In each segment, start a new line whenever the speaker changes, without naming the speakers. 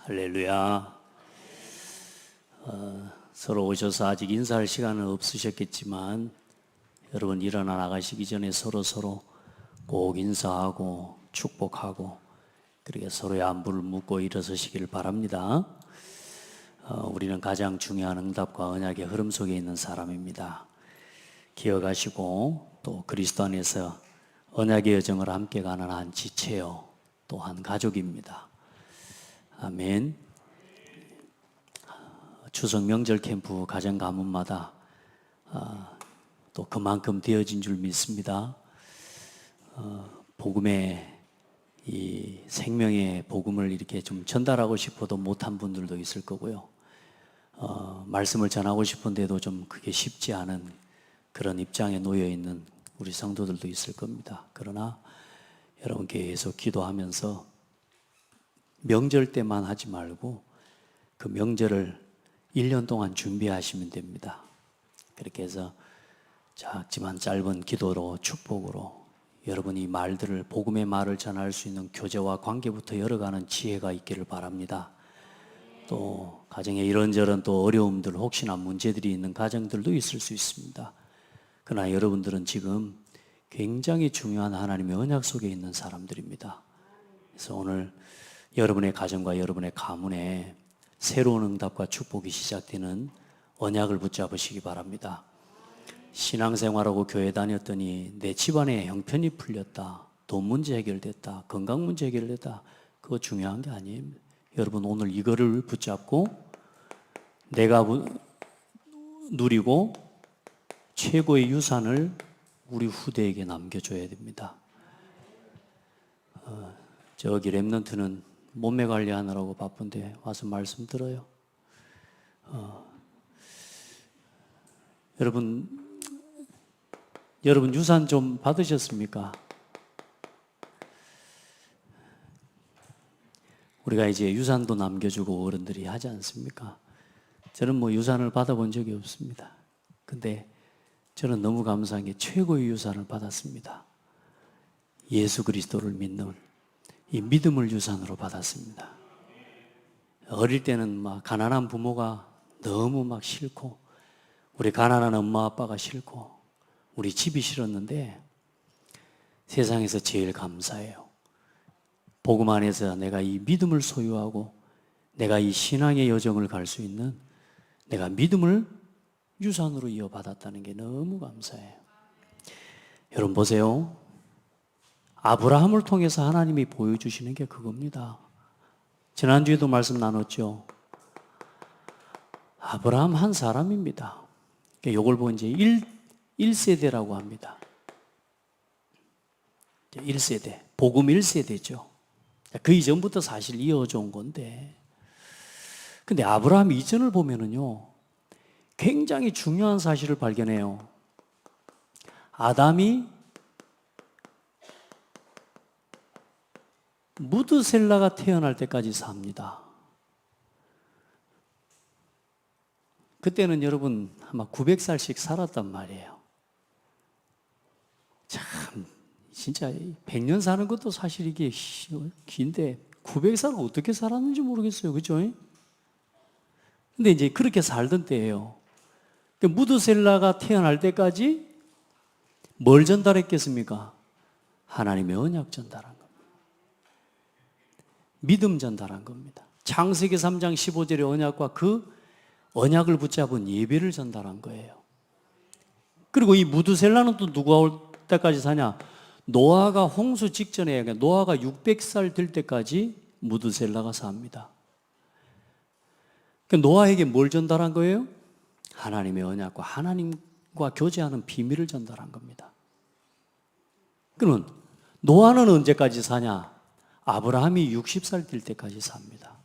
할렐루야. 서로 오셔서 아직 인사할 시간은 없으셨겠지만 여러분 일어나 나가시기 전에 서로 꼭 인사하고 축복하고 그렇게 서로의 안부를 묻고 일어서시기를 바랍니다. 우리는 가장 중요한 응답과 언약의 흐름 속에 있는 사람입니다. 기억하시고 또 그리스도 안에서 언약의 여정을 함께 가는 한 지체요 또 한 가족입니다. 아멘. 추석 명절 캠프 가정 가문마다 또 그만큼 되어진 줄 믿습니다. 복음의 이 생명의 복음을 이렇게 좀 전달하고 싶어도 못한 분들도 있을 거고요. 말씀을 전하고 싶은데도 좀 그게 쉽지 않은 그런 입장에 놓여 있는 우리 성도들도 있을 겁니다. 그러나 여러분 계속 기도하면서 명절 때만 하지 말고 그 명절을 1년 동안 준비하시면 됩니다. 그렇게 해서 작지만 짧은 기도로 축복으로 여러분이 말들을 복음의 말을 전할 수 있는 교제와 관계부터 열어가는 지혜가 있기를 바랍니다. 또 가정에 이런저런 또 어려움들 혹시나 문제들이 있는 가정들도 있을 수 있습니다. 그러나 여러분들은 지금 굉장히 중요한 하나님의 언약 속에 있는 사람들입니다. 그래서 오늘 여러분의 가정과 여러분의 가문에 새로운 응답과 축복이 시작되는 언약을 붙잡으시기 바랍니다. 신앙생활하고 교회 다녔더니 내 집안에 형편이 풀렸다, 돈 문제 해결됐다, 건강 문제 해결됐다, 그거 중요한 게 아니에요. 여러분 오늘 이거를 붙잡고 내가 누리고 최고의 유산을 우리 후대에게 남겨줘야 됩니다. 저기 랩런트는 몸매 관리하느라고 바쁜데 와서 말씀 들어요. 여러분 유산 좀 받으셨습니까? 우리가 이제 유산도 남겨주고 어른들이 하지 않습니까? 저는 뭐 유산을 받아본 적이 없습니다. 근데 저는 너무 감사한 게 최고의 유산을 받았습니다. 예수 그리스도를 믿는 이 믿음을 유산으로 받았습니다. 어릴 때는 막 가난한 부모가 너무 막 싫고 우리 가난한 엄마 아빠가 싫고 우리 집이 싫었는데 세상에서 제일 감사해요. 복음 안에서 내가 이 믿음을 소유하고 내가 이 신앙의 여정을 갈 수 있는 내가 믿음을 유산으로 이어받았다는 게 너무 감사해요. 여러분 보세요. 아브라함을 통해서 하나님이 보여주시는 게 그겁니다. 지난주에도 말씀 나눴죠. 아브라함 한 사람입니다. 이걸 보고 이제 1세대라고 합니다. 1세대, 복음 1세대죠. 그 이전부터 사실 이어져 온 건데. 근데 아브라함 이전을 보면은요, 굉장히 중요한 사실을 발견해요. 아담이 무드셀라가 태어날 때까지 삽니다. 그때는 여러분 아마 900살씩 살았단 말이에요. 참 진짜 100년 사는 것도 사실 이게 긴데 900살을 어떻게 살았는지 모르겠어요. 그죠? 근데 이제 그렇게 살던 때예요. 무드셀라가 태어날 때까지 뭘 전달했겠습니까? 하나님의 언약 전달한 겁니다. 믿음 전달한 겁니다. 창세기 3장 15절의 언약과 그 언약을 붙잡은 예배를 전달한 거예요. 그리고 이 무드셀라는 또 누가 올 때까지 사냐? 노아가 홍수 직전에, 노아가 600살 될 때까지 무드셀라가 삽니다. 노아에게 뭘 전달한 거예요? 하나님의 언약과 하나님과 교제하는 비밀을 전달한 겁니다. 그러면 노아는 언제까지 사냐? 아브라함이 60살 될 때까지 삽니다.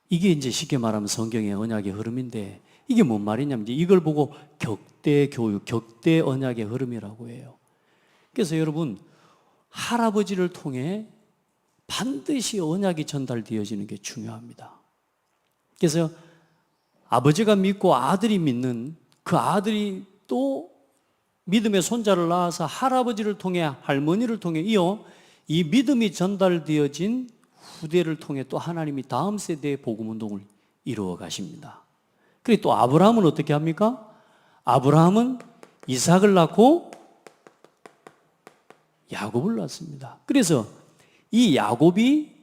이게 이제 쉽게 말하면 성경의 언약의 흐름인데 이게 뭔 말이냐면 이걸 보고 격대 교육, 격대 언약의 흐름이라고 해요. 그래서 여러분 할아버지를 통해 반드시 언약이 전달되어지는 게 중요합니다. 그래서 아버지가 믿고 아들이 믿는 그 아들이 또 믿음의 손자를 낳아서 할아버지를 통해 할머니를 통해 이어 이 믿음이 전달되어진 후대를 통해 또 하나님이 다음 세대의 복음 운동을 이루어 가십니다. 그리고 또 아브라함은 어떻게 합니까? 아브라함은 이삭을 낳고 야곱을 낳습니다. 그래서 이 야곱이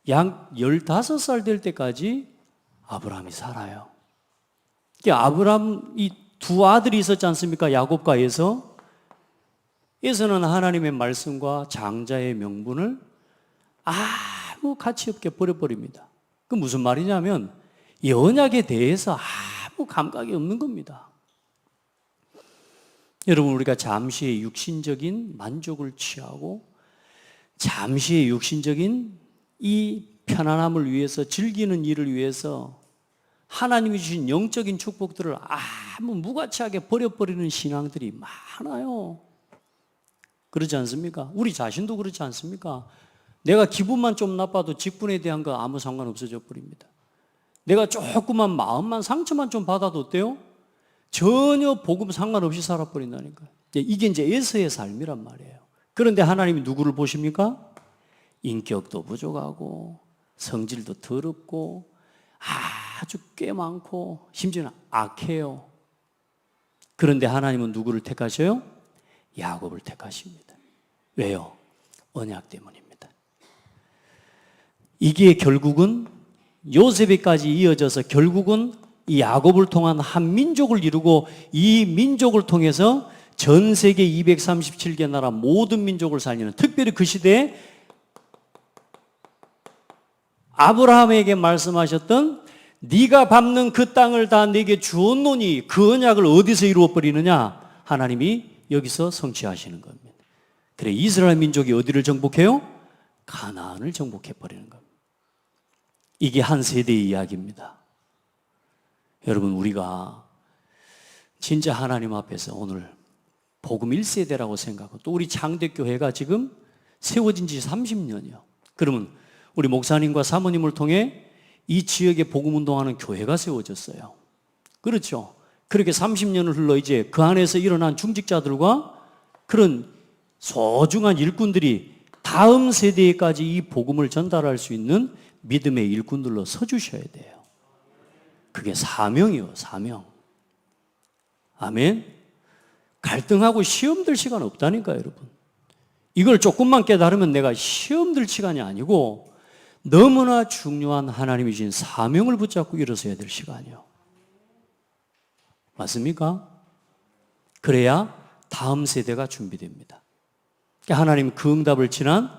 약 15살 될 때까지 아브라함이 살아요. 아브라함 이 두 아들이 있었지 않습니까? 야곱과 에서. 에서는 하나님의 말씀과 장자의 명분을 아무 가치 없게 버려버립니다. 그 무슨 말이냐면 이 언약에 대해서 아무 감각이 없는 겁니다. 여러분, 우리가 잠시의 육신적인 만족을 취하고 잠시의 육신적인 이 편안함을 위해서, 즐기는 일을 위해서 하나님이 주신 영적인 축복들을 아무 무가치하게 버려버리는 신앙들이 많아요. 그렇지 않습니까? 우리 자신도 그렇지 않습니까? 내가 기분만 좀 나빠도 직분에 대한 거 아무 상관없어져 버립니다. 내가 조그만 마음만 상처만 좀 받아도 어때요? 전혀 복음 상관없이 살아버린다니까요. 이게 이제 에서의 삶이란 말이에요. 그런데 하나님이 누구를 보십니까? 인격도 부족하고 성질도 더럽고 아주 꽤 많고 심지어는 악해요. 그런데 하나님은 누구를 택하셔요? 야곱을 택하십니다. 왜요? 언약 때문입니다. 이게 결국은 요셉에까지 이어져서 결국은 이 야곱을 통한 한 민족을 이루고 이 민족을 통해서 전 세계 237개 나라 모든 민족을 살리는, 특별히 그 시대에 아브라함에게 말씀하셨던 네가 밟는 그 땅을 다 내게 주었노니 그 언약을 어디서 이루어버리느냐? 하나님이 여기서 성취하시는 겁니다. 그래, 이스라엘 민족이 어디를 정복해요? 가나안을 정복해버리는 겁니다. 이게 한 세대의 이야기입니다. 여러분, 우리가 진짜 하나님 앞에서 오늘 복음 1세대라고 생각하고 또 우리 장대교회가 지금 세워진 지 30년이요. 그러면 우리 목사님과 사모님을 통해 이 지역에 복음 운동하는 교회가 세워졌어요. 그렇죠. 그렇게 30년을 흘러 이제 그 안에서 일어난 중직자들과 그런 소중한 일꾼들이 다음 세대에까지 이 복음을 전달할 수 있는 믿음의 일꾼들로 서주셔야 돼요. 그게 사명이요, 사명. 아멘. 갈등하고 시험 들 시간 없다니까요, 여러분. 이걸 조금만 깨달으면 내가 시험 들 시간이 아니고 너무나 중요한 하나님이 주신 사명을 붙잡고 일어서야 될 시간이요. 맞습니까? 그래야 다음 세대가 준비됩니다. 하나님 그 응답을 지난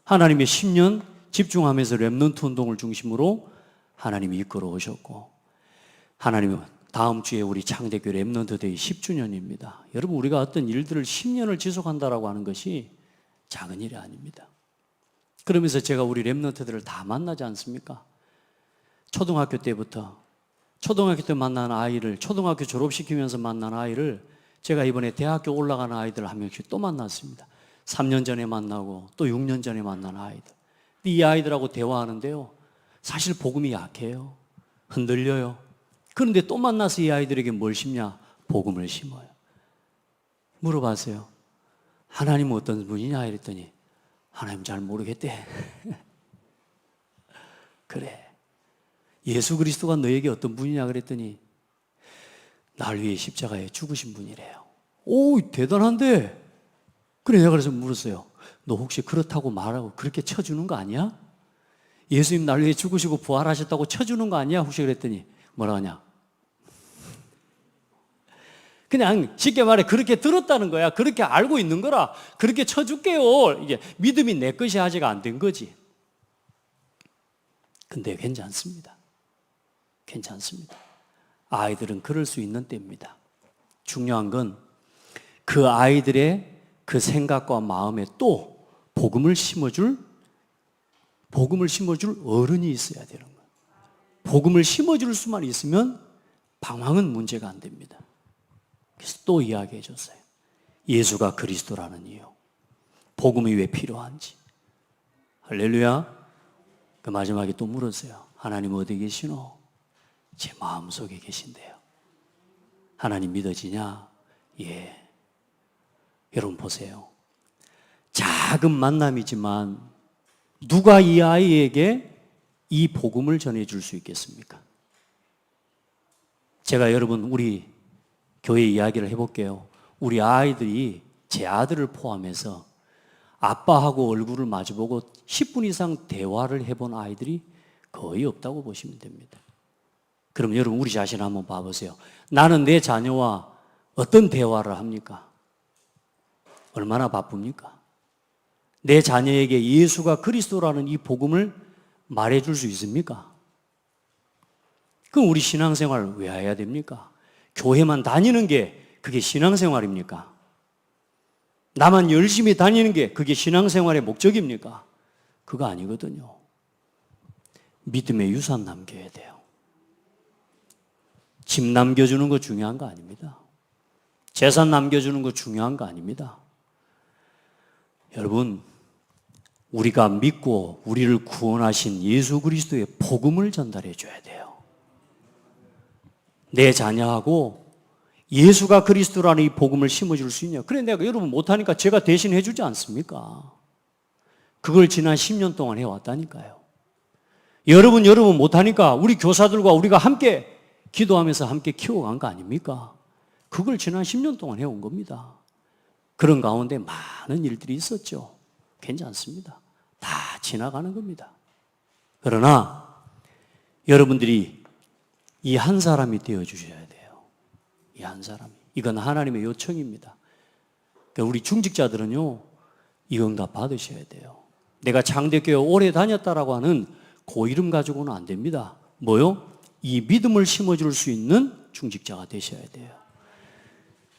하나님의 10년 집중하면서 렘넌트 운동을 중심으로 하나님이 이끌어 오셨고, 하나님은 다음 주에 우리 창대교회 렘넌트 데이 10주년입니다. 여러분, 우리가 어떤 일들을 10년을 지속한다라고 하는 것이 작은 일이 아닙니다. 그러면서 제가 우리 렘넌트들을 다 만나지 않습니까? 초등학교 때부터, 초등학교 때 만난 아이를, 초등학교 졸업시키면서 만난 아이를 제가 이번에 대학교 올라가는 아이들 한 명씩 또 만났습니다. 3년 전에 만나고 또 6년 전에 만난 아이들. 이 아이들하고 대화하는데요, 사실 복음이 약해요. 흔들려요. 그런데 또 만나서 이 아이들에게 뭘 심냐? 복음을 심어요. 물어봤어요. 하나님은 어떤 분이냐? 이랬더니 하나님 잘 모르겠대. 그래, 예수 그리스도가 너에게 어떤 분이냐 그랬더니 날 위해 십자가에 죽으신 분이래요. 오, 대단한데. 그래, 내가 그래서 물었어요. 너 혹시 그렇다고 말하고 그렇게 쳐주는 거 아니야? 예수님 날 위해 죽으시고 부활하셨다고 쳐주는 거 아니야? 혹시 그랬더니 뭐라 하냐? 그냥 쉽게 말해 그렇게 들었다는 거야. 그렇게 알고 있는 거라. 그렇게 쳐줄게요. 이게 믿음이 내 것이 아직 안 된 거지. 근데 괜찮습니다. 괜찮습니다. 아이들은 그럴 수 있는 때입니다. 중요한 건 그 아이들의 그 생각과 마음에 또 복음을 심어줄 어른이 있어야 되는 거예요. 복음을 심어줄 수만 있으면 방황은 문제가 안 됩니다. 그래서 또 이야기해 줬어요. 예수가 그리스도라는 이유, 복음이 왜 필요한지. 할렐루야. 그 마지막에 또 물었어요. 하나님 어디 계시노? 제 마음속에 계신대요. 하나님 믿어지냐? 예. 여러분 보세요. 작은 만남이지만 누가 이 아이에게 이 복음을 전해줄 수 있겠습니까? 제가 여러분 우리 교회 이야기를 해볼게요. 우리 아이들이 제 아들을 포함해서 아빠하고 얼굴을 마주보고 10분 이상 대화를 해본 아이들이 거의 없다고 보시면 됩니다. 그럼 여러분 우리 자신 한번 봐보세요. 나는 내 자녀와 어떤 대화를 합니까? 얼마나 바쁩니까? 내 자녀에게 예수가 그리스도라는 이 복음을 말해줄 수 있습니까? 그럼 우리 신앙생활을 왜 해야 됩니까? 교회만 다니는 게 그게 신앙생활입니까? 나만 열심히 다니는 게 그게 신앙생활의 목적입니까? 그거 아니거든요. 믿음의 유산 남겨야 돼요. 집 남겨주는 거 중요한 거 아닙니다. 재산 남겨주는 거 중요한 거 아닙니다. 여러분, 우리가 믿고 우리를 구원하신 예수 그리스도의 복음을 전달해 줘야 돼요. 내 자녀하고 예수가 그리스도라는 이 복음을 심어줄 수 있냐? 그래 내가 여러분 못하니까 제가 대신 해주지 않습니까? 그걸 지난 10년 동안 해왔다니까요. 여러분 못하니까 우리 교사들과 우리가 함께 기도하면서 함께 키워간 거 아닙니까? 그걸 지난 10년 동안 해온 겁니다. 그런 가운데 많은 일들이 있었죠. 괜찮습니다. 다 지나가는 겁니다. 그러나 여러분들이 이 한 사람이 되어주셔야 돼요. 이 한 사람이. 이건 하나님의 요청입니다. 그러니까 우리 중직자들은요, 이 응답 받으셔야 돼요. 내가 장대교회 오래 다녔다라고 하는 그 이름 가지고는 안 됩니다. 뭐요? 이 믿음을 심어줄 수 있는 중직자가 되셔야 돼요.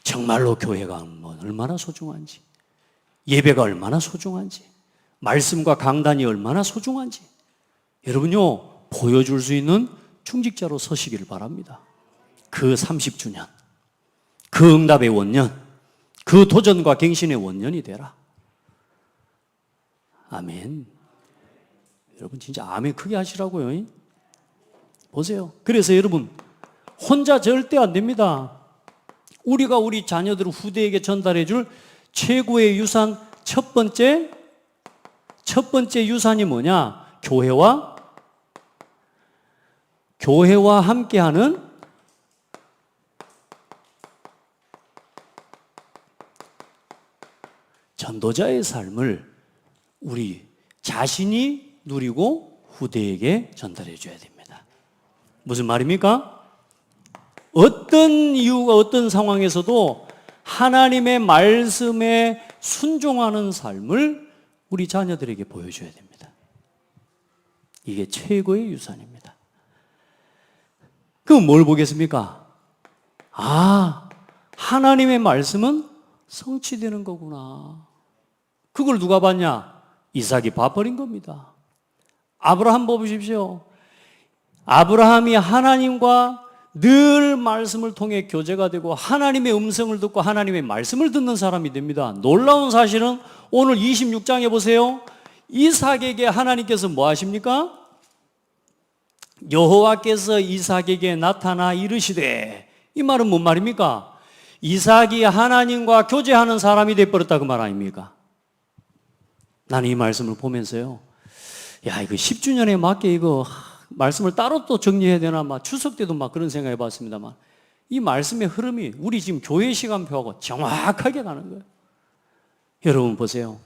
정말로 교회가 얼마나 소중한지, 예배가 얼마나 소중한지, 말씀과 강단이 얼마나 소중한지 여러분요 보여줄 수 있는 중직자로 서시기를 바랍니다. 그 30주년, 그 응답의 원년, 그 도전과 갱신의 원년이 되라. 아멘. 여러분 진짜 아멘 크게 하시라고요. 보세요. 그래서 여러분 혼자 절대 안 됩니다. 우리가 우리 자녀들 후대에게 전달해 줄 최고의 유산 첫 번째 유산이 뭐냐? 교회와 함께하는 전도자의 삶을 우리 자신이 누리고 후대에게 전달해 줘야 됩니다. 무슨 말입니까? 어떤 이유가 어떤 상황에서도 하나님의 말씀에 순종하는 삶을 우리 자녀들에게 보여줘야 됩니다. 이게 최고의 유산입니다. 그럼 뭘 보겠습니까? 아, 하나님의 말씀은 성취되는 거구나. 그걸 누가 봤냐? 이삭이 봐버린 겁니다. 아브라함 보십시오. 아브라함이 하나님과 늘 말씀을 통해 교제가 되고 하나님의 음성을 듣고 하나님의 말씀을 듣는 사람이 됩니다. 놀라운 사실은 오늘 26장에 보세요. 이삭에게 하나님께서 뭐 하십니까? 여호와께서 이삭에게 나타나 이르시되, 이 말은 뭔 말입니까? 이삭이 하나님과 교제하는 사람이 되어버렸다 그 말 아닙니까? 나는 이 말씀을 보면서요, 야 이거 10주년에 맞게 이거 말씀을 따로 또 정리해야 되나, 막 추석 때도 막 그런 생각 해봤습니다만, 이 말씀의 흐름이 우리 지금 교회 시간표하고 정확하게 가는 거예요. 여러분 보세요.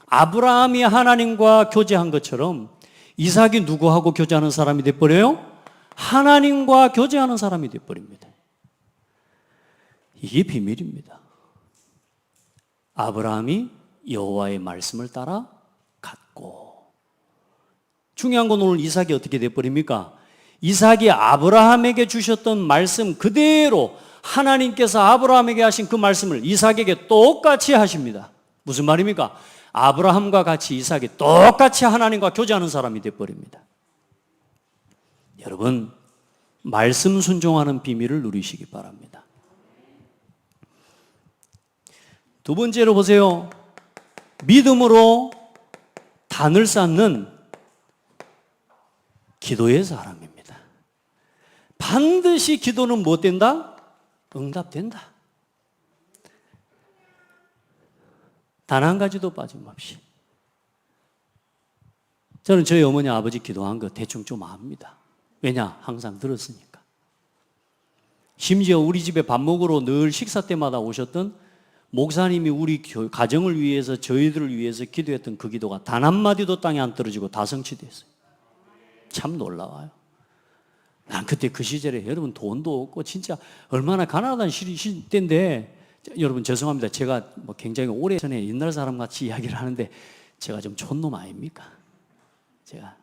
아브라함이 하나님과 교제한 것처럼 이삭이 누구하고 교제하는 사람이 돼버려요? 하나님과 교제하는 사람이 돼버립니다. 이게 비밀입니다. 아브라함이 여호와의 말씀을 따라 갔고, 중요한 건 오늘 이삭이 어떻게 돼버립니까? 이삭이 아브라함에게 주셨던 말씀 그대로 하나님께서 아브라함에게 하신 그 말씀을 이삭에게 똑같이 하십니다. 무슨 말입니까? 아브라함과 같이 이삭이 똑같이 하나님과 교제하는 사람이 돼버립니다. 여러분, 말씀 순종하는 비밀을 누리시기 바랍니다. 두 번째로 보세요. 믿음으로 단을 쌓는 기도의 사람입니다. 반드시 기도는 뭐 된다? 응답된다. 단 한 가지도 빠짐없이. 저는 저희 어머니 아버지 기도한 거 대충 좀 압니다. 왜냐? 항상 들었으니까. 심지어 우리 집에 밥 먹으러 늘 식사 때마다 오셨던 목사님이 우리 가정을 위해서 저희들을 위해서 기도했던 그 기도가 단 한마디도 땅에 안 떨어지고 다 성취됐어요. 참 놀라워요. 난 그때 그 시절에 여러분 돈도 없고 진짜 얼마나 가난하다는 시대인데, 여러분 죄송합니다. 제가 뭐 굉장히 오래전에 옛날 사람 같이 이야기를 하는데 제가 좀 촌놈 아닙니까? 제가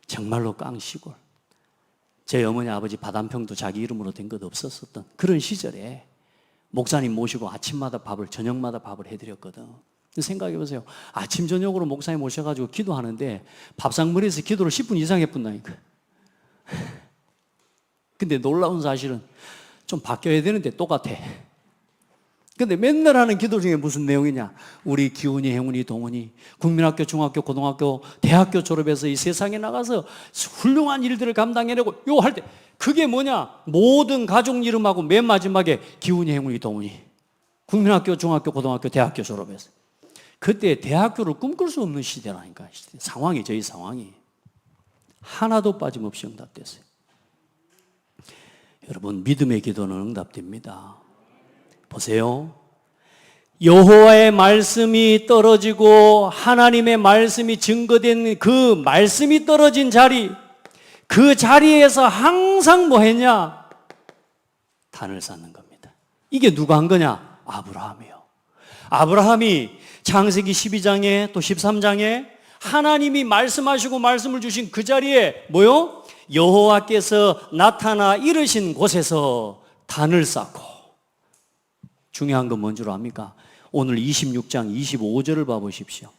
정말로 깡시골. 제 어머니 아버지 밭 한 평도 자기 이름으로 된 것 없었던 그런 시절에 목사님 모시고 아침마다 밥을, 저녁마다 밥을 해드렸거든. 생각해 보세요. 아침 저녁으로 목사님 모셔가지고 기도하는데 밥상머리에서 기도를 10분 이상 해본다니까. 근데 놀라운 사실은 좀 바뀌어야 되는데 똑같아. 근데 맨날 하는 기도 중에 무슨 내용이냐? 우리 기훈이, 행운이, 동훈이 국민학교, 중학교, 고등학교, 대학교 졸업해서 이 세상에 나가서 훌륭한 일들을 감당해내고 요 할 때 그게 뭐냐? 모든 가족 이름하고 맨 마지막에 기훈이, 행운이, 동훈이 국민학교, 중학교, 고등학교, 대학교 졸업해서. 그때 대학교를 꿈꿀 수 없는 시대라니까. 상황이, 저희 상황이 하나도 빠짐없이 응답됐어요. 여러분, 믿음의 기도는 응답됩니다. 보세요. 여호와의 말씀이 떨어지고 하나님의 말씀이 증거된 그 말씀이 떨어진 자리, 그 자리에서 항상 뭐 했냐? 단을 쌓는 겁니다. 이게 누가 한 거냐? 아브라함이요. 아브라함이 창세기 12장에 또 13장에 하나님이 말씀하시고 말씀을 주신 그 자리에 뭐요? 여호와께서 나타나 이르신 곳에서 단을 쌓고. 중요한 건 뭔 줄 압니까? 오늘 26장 25절을 봐보십시오.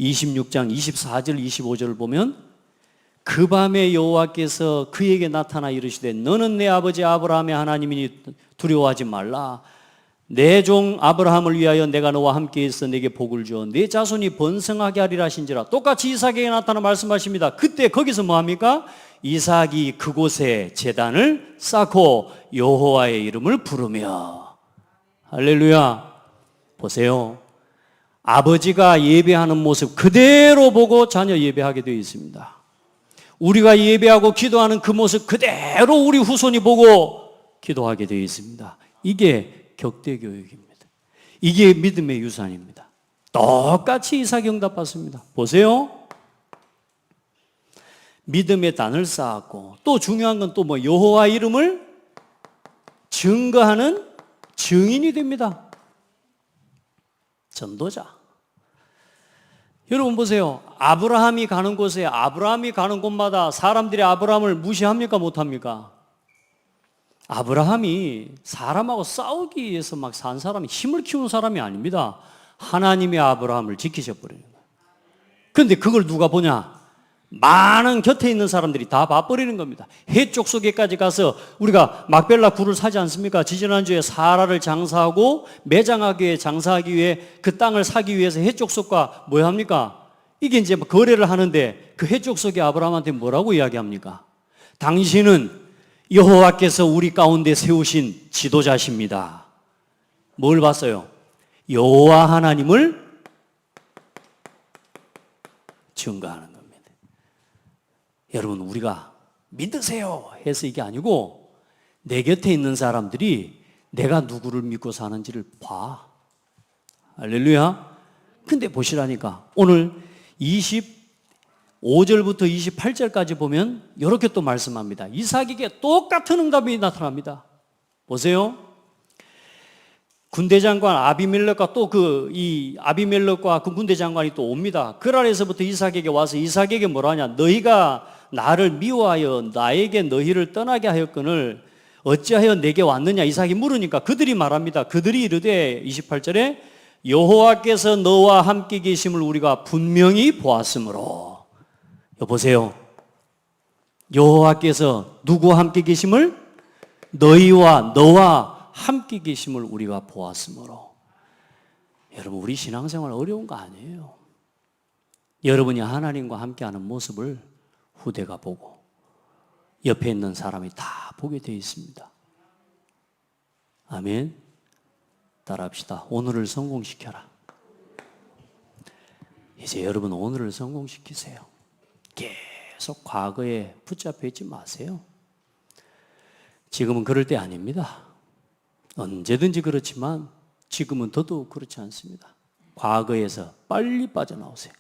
26장 24절 25절을 보면 그 밤에 여호와께서 그에게 나타나 이르시되 너는 내 아버지 아브라함의 하나님이니 두려워하지 말라. 내 종 아브라함을 위하여 내가 너와 함께 있어 내게 복을 주어 내 자손이 번성하게 하리라 하신지라. 똑같이 이삭에게 나타나 말씀하십니다. 그때 거기서 뭐합니까? 이삭이 그곳에 제단을 쌓고 여호와의 이름을 부르며. 할렐루야. 보세요. 아버지가 예배하는 모습 그대로 보고 자녀 예배하게 되어 있습니다. 우리가 예배하고 기도하는 그 모습 그대로 우리 후손이 보고 기도하게 되어 있습니다. 이게 격대교육입니다. 이게 믿음의 유산입니다. 똑같이 이삭이 응답받습니다. 보세요. 믿음의 단을 쌓았고 또 중요한 건 또 뭐 여호와 이름을 증거하는 증인이 됩니다. 전도자. 여러분 보세요. 아브라함이 가는 곳에, 아브라함이 가는 곳마다 사람들이 아브라함을 무시합니까? 못합니까? 아브라함이 사람하고 싸우기 위해서 막 산 사람이, 힘을 키운 사람이 아닙니다. 하나님이 아브라함을 지키셔버리는 거예요. 그런데 그걸 누가 보냐? 많은 곁에 있는 사람들이 다 봐버리는 겁니다. 해쪽 속에까지 가서 우리가 막벨라 굴을 사지 않습니까? 지지난주에 사라를 장사하고 매장하기 위해, 장사하기 위해 그 땅을 사기 위해서 해쪽 속과 뭐 합니까? 이게 이제 거래를 하는데 그 해쪽 속에 아브라함한테 뭐라고 이야기합니까? 당신은 여호와께서 우리 가운데 세우신 지도자십니다. 뭘 봤어요? 여호와 하나님을 증거하는 겁니다. 여러분, 우리가 믿으세요 해서 이게 아니고 내 곁에 있는 사람들이 내가 누구를 믿고 사는지를 봐. 할렐루야. 근데 보시라니까 오늘 25절부터 28절까지 보면 이렇게 또 말씀합니다. 이삭에게 똑같은 응답이 나타납니다. 보세요. 군대 장관 아비멜렉과 또 아비멜렉과 그 군대 장관이 또 옵니다. 그랄에서부터 이삭에게 와서 이삭에게 뭐라 하냐? 너희가 나를 미워하여 나에게 너희를 떠나게 하였거늘 어찌하여 내게 왔느냐? 이삭이 물으니까 그들이 말합니다. 그들이 이르되 28절에 여호와께서 너와 함께 계심을 우리가 분명히 보았으므로. 여보세요. 여호와께서 누구와 함께 계심을? 너와 함께 계심을 우리가 보았으므로. 여러분, 우리 신앙생활 어려운 거 아니에요. 여러분이 하나님과 함께하는 모습을 후대가 보고 옆에 있는 사람이 다 보게 되어 있습니다. 아멘. 따라합시다. 오늘을 성공시켜라. 이제 여러분 오늘을 성공시키세요. 계속 과거에 붙잡혀 있지 마세요. 지금은 그럴 때 아닙니다. 언제든지 그렇지만 지금은 더더욱 그렇지 않습니다. 과거에서 빨리 빠져나오세요.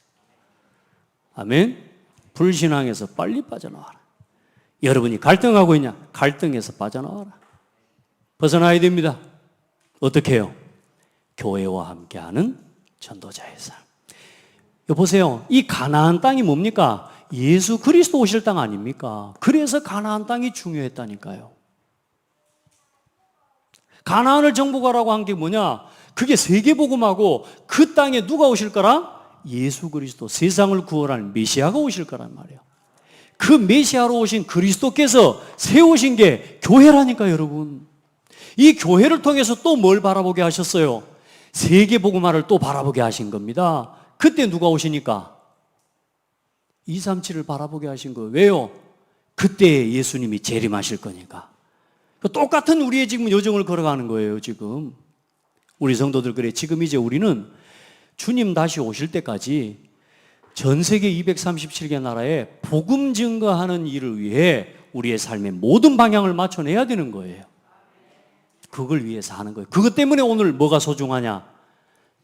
아멘. 불신앙에서 빨리 빠져나와라. 여러분이 갈등하고 있냐? 갈등에서 빠져나와라. 벗어나야 됩니다. 어떻게 해요? 교회와 함께하는 전도자의 삶. 보세요. 이 가나안 땅이 뭡니까? 예수 그리스도 오실 땅 아닙니까? 그래서 가나안 땅이 중요했다니까요. 가나안을 정복하라고 한 게 뭐냐? 그게 세계복음하고 그 땅에 누가 오실 거라? 예수 그리스도, 세상을 구원할 메시아가 오실 거란 말이에요. 그 메시아로 오신 그리스도께서 세우신 게 교회라니까 여러분. 이 교회를 통해서 또 뭘 바라보게 하셨어요? 세계복음화를 또 바라보게 하신 겁니다. 그때 누가 오시니까? 237을 바라보게 하신 거예요. 왜요? 그때 예수님이 재림하실 거니까. 똑같은 우리의 지금 여정을 걸어가는 거예요, 지금. 우리 성도들 그래. 지금 이제 우리는 주님 다시 오실 때까지 전 세계 237개 나라에 복음 증거하는 일을 위해 우리의 삶의 모든 방향을 맞춰내야 되는 거예요. 그걸 위해서 하는 거예요. 그것 때문에 오늘 뭐가 소중하냐?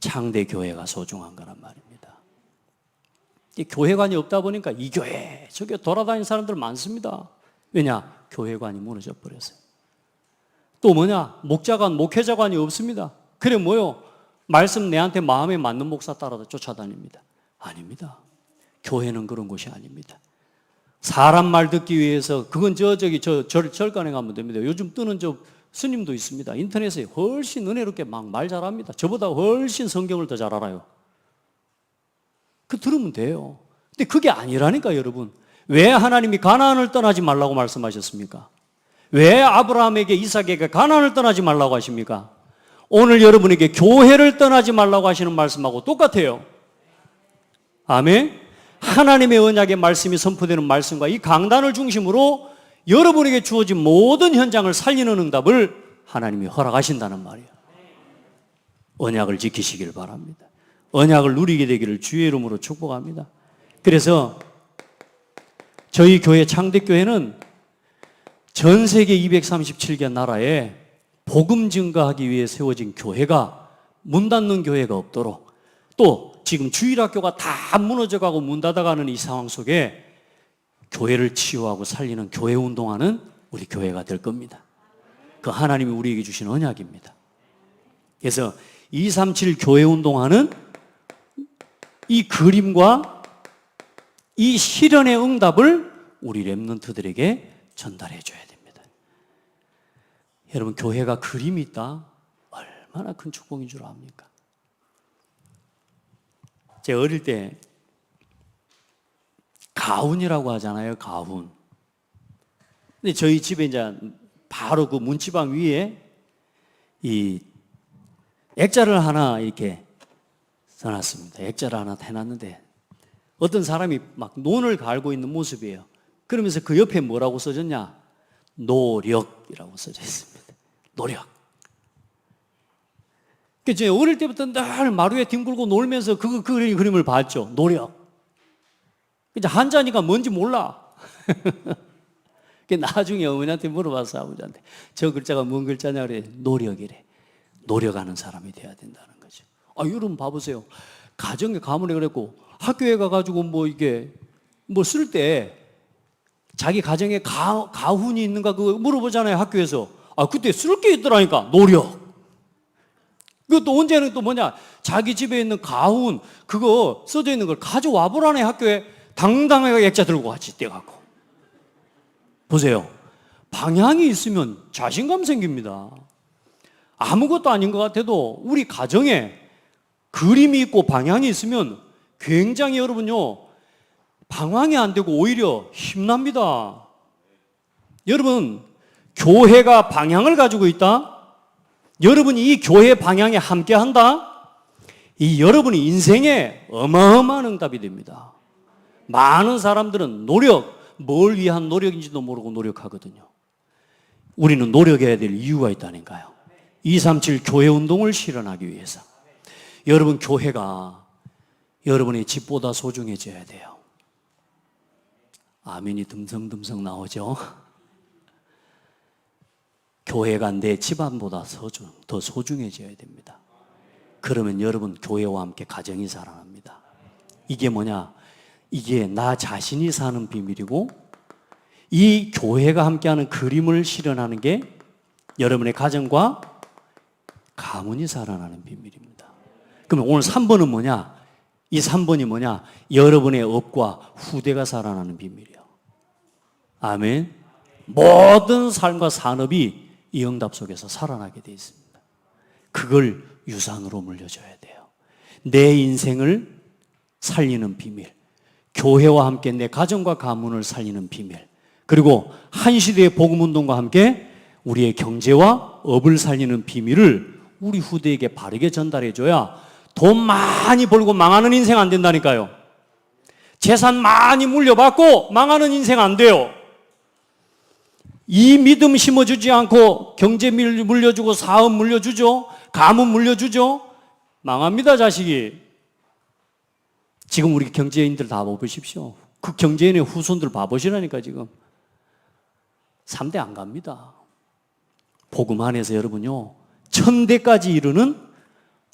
창대 교회가 소중한 거란 말입니다. 이 교회관이 없다 보니까 이 교회, 저 교회 돌아다니는 사람들 많습니다. 왜냐? 교회관이 무너져 버렸어요. 또 뭐냐? 목자관, 목회자관이 없습니다. 그래 뭐요? 말씀 내한테 마음에 맞는 목사 따라서 쫓아다닙니다. 아닙니다. 교회는 그런 곳이 아닙니다. 사람 말 듣기 위해서 그건 절간에 가면 됩니다. 요즘 뜨는 스님도 있습니다. 인터넷에 훨씬 은혜롭게 막 말 잘합니다. 저보다 훨씬 성경을 더 잘 알아요. 그 들으면 돼요. 근데 그게 아니라니까 여러분. 왜 하나님이 가나안을 떠나지 말라고 말씀하셨습니까? 왜 아브라함에게 이삭에게 가나안을 떠나지 말라고 하십니까? 오늘 여러분에게 교회를 떠나지 말라고 하시는 말씀하고 똑같아요. 아멘. 하나님의 언약의 말씀이 선포되는 말씀과 이 강단을 중심으로 여러분에게 주어진 모든 현장을 살리는 응답을 하나님이 허락하신다는 말이에요. 언약을 지키시길 바랍니다. 언약을 누리게 되기를 주의 이름으로 축복합니다. 그래서 저희 교회 창대교회는 전 세계 237개 나라에 복음 증거하기 위해 세워진 교회가 문 닫는 교회가 없도록, 또 지금 주일학교가 다 무너져가고 문 닫아가는 이 상황 속에 교회를 치유하고 살리는 교회 운동하는 우리 교회가 될 겁니다. 그 하나님이 우리에게 주신 언약입니다. 그래서 237 교회 운동하는 이 그림과 이 실현의 응답을 우리 렘넌트들에게 전달해 줘야 됩니다. 여러분, 교회가 그림이 있다? 얼마나 큰 축복인 줄 압니까? 제가 어릴 때 가훈이라고 하잖아요, 가훈. 근데 저희 집에 이제 바로 그 문지방 위에 이 액자를 하나 이렇게 써놨습니다. 액자를 하나 해놨는데 어떤 사람이 막 논을 갈고 있는 모습이에요. 그러면서 그 옆에 뭐라고 써졌냐? 노력이라고 써져 있습니다. 노력. 제가 어릴 때부터 늘 마루에 뒹굴고 놀면서 그 그림을 봤죠. 노력. 이제 한자니까 뭔지 몰라. 나중에 어머니한테 물어봤어, 아버지한테. 저 글자가 뭔 글자냐 그래. 노력이래. 노력하는 사람이 돼야 된다는 거죠. 여러분 봐보세요. 가정에 가문에 그랬고 학교에 가가지고 쓸 때 자기 가정에 가훈이 있는가 그거 물어보잖아요, 학교에서. 그때 쓸 게 있더라니까. 노력. 그것도 언제는 또 뭐냐, 자기 집에 있는 가훈 그거 써져 있는 걸 가져와 보라네. 학교에 당당하게 액자 들고 같이 떼갖고. 보세요. 방향이 있으면 자신감 생깁니다. 아무것도 아닌 것 같아도 우리 가정에 그림이 있고 방향이 있으면 굉장히 여러분요, 방황이 안 되고 오히려 힘납니다. 여러분, 교회가 방향을 가지고 있다? 여러분이 이 교회 방향에 함께 한다? 이 여러분이 인생에 어마어마한 응답이 됩니다. 많은 사람들은 뭘 위한 노력인지도 모르고 노력하거든요. 우리는 노력해야 될 이유가 있다니까요. 237 교회 운동을 실현하기 위해서. 여러분, 교회가 여러분의 집보다 소중해져야 돼요. 아멘이 듬성듬성 나오죠. 교회가 내 집안보다 더 소중해져야 됩니다. 그러면 여러분 교회와 함께 가정이 살아납니다. 이게 뭐냐? 이게 나 자신이 사는 비밀이고 이 교회가 함께하는 그림을 실현하는 게 여러분의 가정과 가문이 살아나는 비밀입니다. 그러면 오늘 3번은 뭐냐? 이 3번이 뭐냐? 여러분의 업과 후대가 살아나는 비밀이에요. 아멘. 모든 삶과 산업이 이 응답 속에서 살아나게 되어 있습니다. 그걸 유산으로 물려줘야 돼요. 내 인생을 살리는 비밀, 교회와 함께 내 가정과 가문을 살리는 비밀, 그리고 한 시대의 복음운동과 함께 우리의 경제와 업을 살리는 비밀을 우리 후대에게 바르게 전달해줘야 돈 많이 벌고 망하는 인생 안 된다니까요. 재산 많이 물려받고 망하는 인생 안 돼요. 이 믿음 심어주지 않고 경제 물려주고 사업 물려주죠. 가문 물려주죠. 망합니다, 자식이. 지금 우리 경제인들 다 봐보십시오. 그 경제인의 후손들 봐보시라니까 지금. 3대 안 갑니다. 복음 안에서 여러분요, 1000대까지 이르는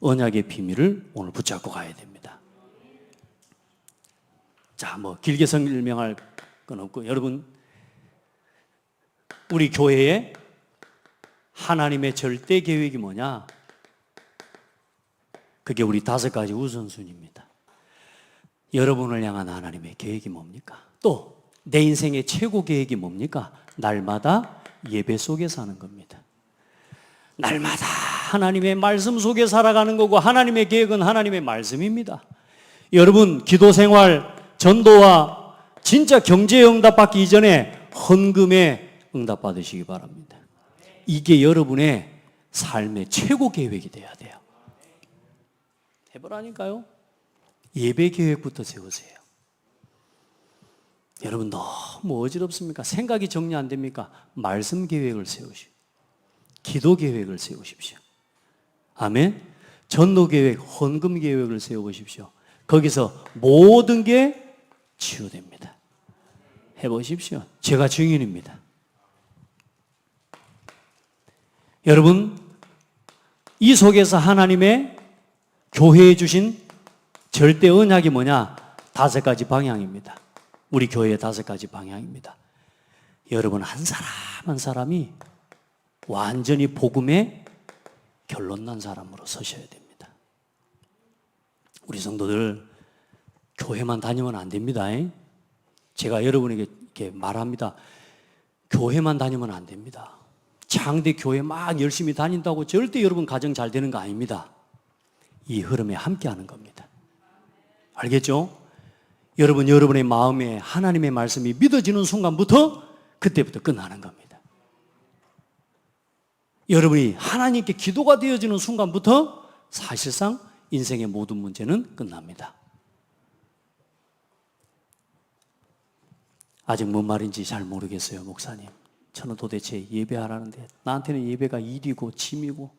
언약의 비밀을 오늘 붙잡고 가야 됩니다. 자, 뭐 길게 설명할 건 없고, 여러분, 우리 교회에 하나님의 절대 계획이 뭐냐? 그게 우리 5가지 우선순위입니다. 여러분을 향한 하나님의 계획이 뭡니까? 또 내 인생의 최고 계획이 뭡니까? 날마다 예배 속에 사는 겁니다. 날마다 하나님의 말씀 속에 살아가는 거고, 하나님의 계획은 하나님의 말씀입니다. 여러분, 기도 생활, 전도와 진짜 경제 응답 받기 이전에 헌금에 응답 받으시기 바랍니다. 이게 여러분의 삶의 최고 계획이 돼야 돼요. 해보라니까요. 예배 계획부터 세우세요. 여러분 너무 어지럽습니까? 생각이 정리 안 됩니까? 말씀 계획을 세우시오. 기도 계획을 세우십시오. 아멘. 전도 계획, 헌금 계획을 세워보십시오. 거기서 모든 게 치유됩니다. 해보십시오. 제가 증인입니다. 여러분, 이 속에서 하나님의 교회에 주신 절대 언약이 뭐냐? 5가지 방향입니다. 우리 교회의 5가지 방향입니다. 여러분, 한 사람 한 사람이 완전히 복음의 결론 난 사람으로 서셔야 됩니다. 우리 성도들, 교회만 다니면 안 됩니다. 제가 여러분에게 이렇게 말합니다. 교회만 다니면 안 됩니다. 장대 교회 막 열심히 다닌다고 절대 여러분 가정 잘 되는 거 아닙니다. 이 흐름에 함께 하는 겁니다. 알겠죠? 여러분, 여러분의 마음에 하나님의 말씀이 믿어지는 순간부터 그때부터 끝나는 겁니다. 여러분이 하나님께 기도가 되어지는 순간부터 사실상 인생의 모든 문제는 끝납니다. 아직 뭔 말인지 잘 모르겠어요, 목사님. 저는 도대체 예배하라는데 나한테는 예배가 일이고 짐이고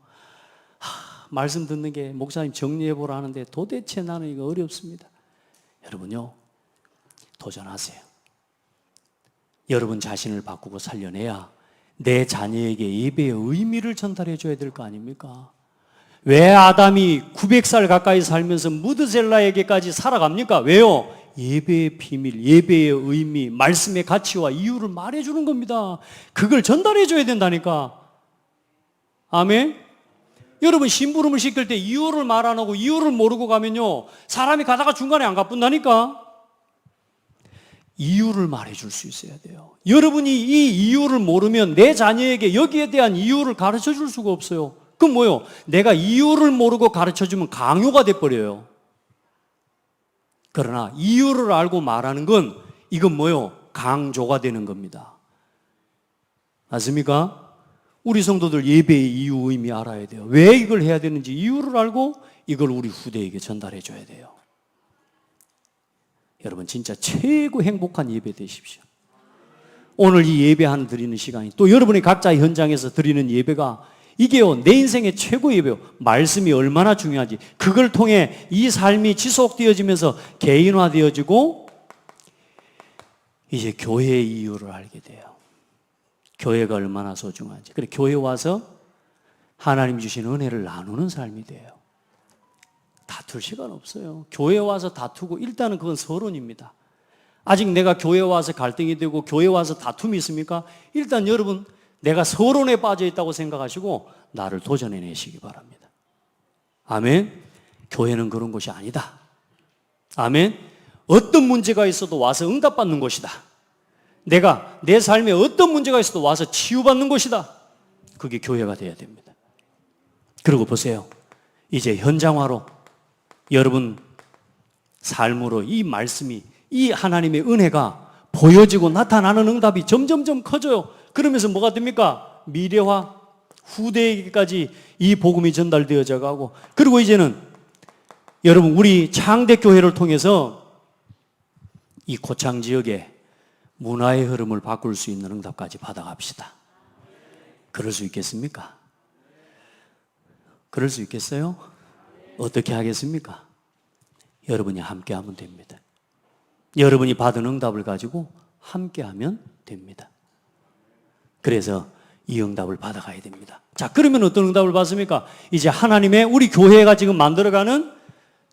말씀 듣는 게 목사님 정리해보라 하는데 도대체 나는 이거 어렵습니다. 여러분요, 도전하세요. 여러분 자신을 바꾸고 살려내야 내 자녀에게 예배의 의미를 전달해 줘야 될 거 아닙니까? 왜 아담이 900살 가까이 살면서 무드셀라에게까지 살아갑니까? 왜요? 예배의 비밀, 예배의 의미, 말씀의 가치와 이유를 말해주는 겁니다. 그걸 전달해 줘야 된다니까. 아멘? 여러분, 심부름을 시킬 때 이유를 말 안 하고 이유를 모르고 가면요, 사람이 가다가 중간에 안 가뿐다니까. 이유를 말해줄 수 있어야 돼요. 여러분이 이 이유를 모르면 내 자녀에게 여기에 대한 이유를 가르쳐 줄 수가 없어요. 그럼 뭐요? 내가 이유를 모르고 가르쳐 주면 강요가 돼버려요. 그러나 이유를 알고 말하는 건 이건 뭐요? 강조가 되는 겁니다. 맞습니까? 우리 성도들 예배의 이유 의미 알아야 돼요. 왜 이걸 해야 되는지 이유를 알고 이걸 우리 후대에게 전달해 줘야 돼요. 여러분, 진짜 최고 행복한 예배 되십시오. 오늘 이 예배 하나 드리는 시간이 또 여러분이 각자 현장에서 드리는 예배가 이게요, 내 인생의 최고의 예배요. 말씀이 얼마나 중요한지. 그걸 통해 이 삶이 지속되어지면서 개인화되어지고 이제 교회의 이유를 알게 돼요. 교회가 얼마나 소중한지. 그래, 교회 와서 하나님 주신 은혜를 나누는 삶이 돼요. 다툴 시간 없어요. 교회 와서 다투고 일단은 그건 서론입니다. 아직 내가 교회 와서 갈등이 되고 교회 와서 다툼이 있습니까? 일단 여러분, 내가 서론에 빠져 있다고 생각하시고 나를 도전해내시기 바랍니다. 아멘. 교회는 그런 곳이 아니다. 아멘. 어떤 문제가 있어도 와서 응답받는 곳이다. 내가 내 삶에 어떤 문제가 있어도 와서 치유받는 곳이다. 그게 교회가 돼야 됩니다. 그리고 보세요. 이제 현장화로 여러분 삶으로 이 말씀이, 이 하나님의 은혜가 보여지고 나타나는 응답이 점점점 커져요. 그러면서 뭐가 됩니까? 미래화, 후대에게까지 이 복음이 전달되어져 가고, 그리고 이제는 여러분 우리 창대교회를 통해서 이 고창 지역에 문화의 흐름을 바꿀 수 있는 응답까지 받아갑시다. 그럴 수 있겠습니까? 그럴 수 있겠어요? 어떻게 하겠습니까? 여러분이 함께 하면 됩니다. 여러분이 받은 응답을 가지고 함께 하면 됩니다. 그래서 이 응답을 받아가야 됩니다. 자, 그러면 어떤 응답을 받습니까? 이제 하나님의 우리 교회가 지금 만들어가는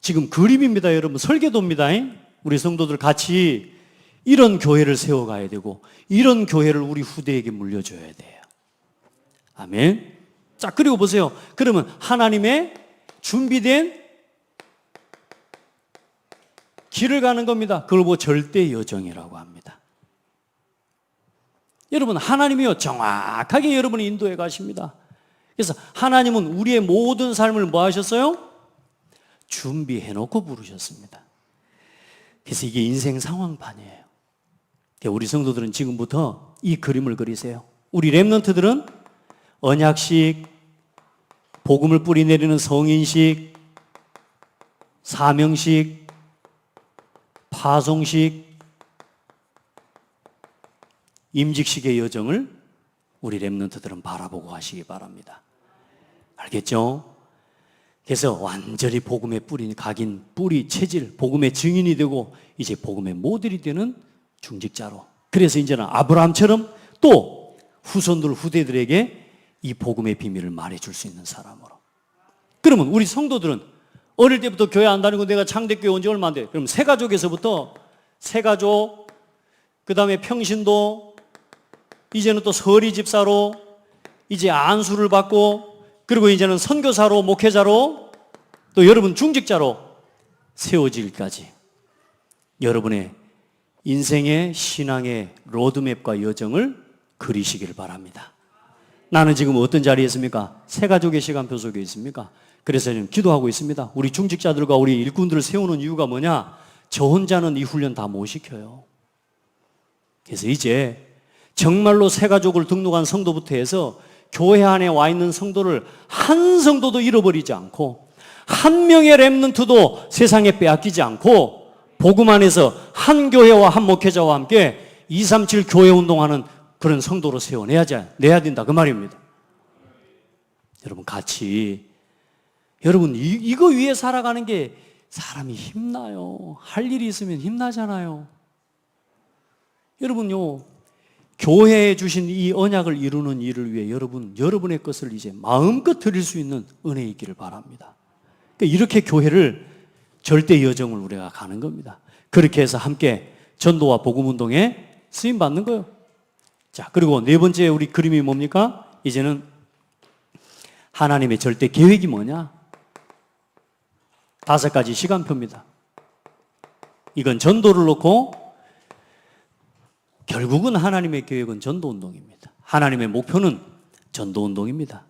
지금 그림입니다, 여러분. 설계도입니다. 우리 성도들 같이 이런 교회를 세워가야 되고 이런 교회를 우리 후대에게 물려줘야 돼요. 아멘. 자, 그리고 보세요. 그러면 하나님의 준비된 길을 가는 겁니다. 그걸 보고 절대 여정이라고 합니다. 여러분, 하나님이요 정확하게 여러분을 인도해 가십니다. 그래서 하나님은 우리의 모든 삶을 뭐 하셨어요? 준비해 놓고 부르셨습니다. 그래서 이게 인생 상황판이에요. 우리 성도들은 지금부터 이 그림을 그리세요. 우리 렘넌트들은 언약식, 복음을 뿌리내리는 성인식, 사명식, 파송식, 임직식의 여정을 우리 렘넌트들은 바라보고 하시기 바랍니다. 알겠죠? 그래서 완전히 복음의 뿌리, 각인, 뿌리, 체질, 복음의 증인이 되고 이제 복음의 모델이 되는 중직자로. 그래서 이제는 아브라함처럼 또 후손들, 후대들에게 이 복음의 비밀을 말해줄 수 있는 사람으로. 그러면 우리 성도들은 어릴 때부터 교회 안 다니고 내가 창대교회 온 지 얼마 안 돼. 그럼 새가족에서부터 새가족, 그 다음에 평신도, 이제는 또 서리 집사로, 이제 안수를 받고, 그리고 이제는 선교사로, 목회자로, 또 여러분 중직자로 세워질까지 여러분의 인생의 신앙의 로드맵과 여정을 그리시길 바랍니다. 나는 지금 어떤 자리에 있습니까? 새가족의 시간표 속에 있습니까? 그래서 지금 기도하고 있습니다. 우리 중직자들과 우리 일꾼들을 세우는 이유가 뭐냐? 저 혼자는 이 훈련 다 못 시켜요. 그래서 이제 정말로 새가족을 등록한 성도부터 해서 교회 안에 와 있는 성도를 한 성도도 잃어버리지 않고 한 명의 렘넌트도 세상에 빼앗기지 않고 복음 안에서 한 교회와 한 목회자와 함께 237 교회 운동하는 그런 성도로 세워내야 된다 그 말입니다. 여러분 같이 여러분 이거 위해 살아가는 게 사람이 힘나요. 할 일이 있으면 힘나잖아요. 여러분요 교회에 주신 이 언약을 이루는 일을 위해 여러분의 것을 이제 마음껏 드릴 수 있는 은혜 있기를 바랍니다. 그러니까 이렇게 교회를 절대 여정을 우리가 가는 겁니다. 그렇게 해서 함께 전도와 복음운동에 쓰임받는 거예요. 자, 그리고 네 번째 우리 그림이 뭡니까? 이제는 하나님의 절대 계획이 뭐냐? 5가지 시간표입니다. 이건 전도를 놓고 결국은 하나님의 계획은 전도운동입니다. 하나님의 목표는 전도운동입니다.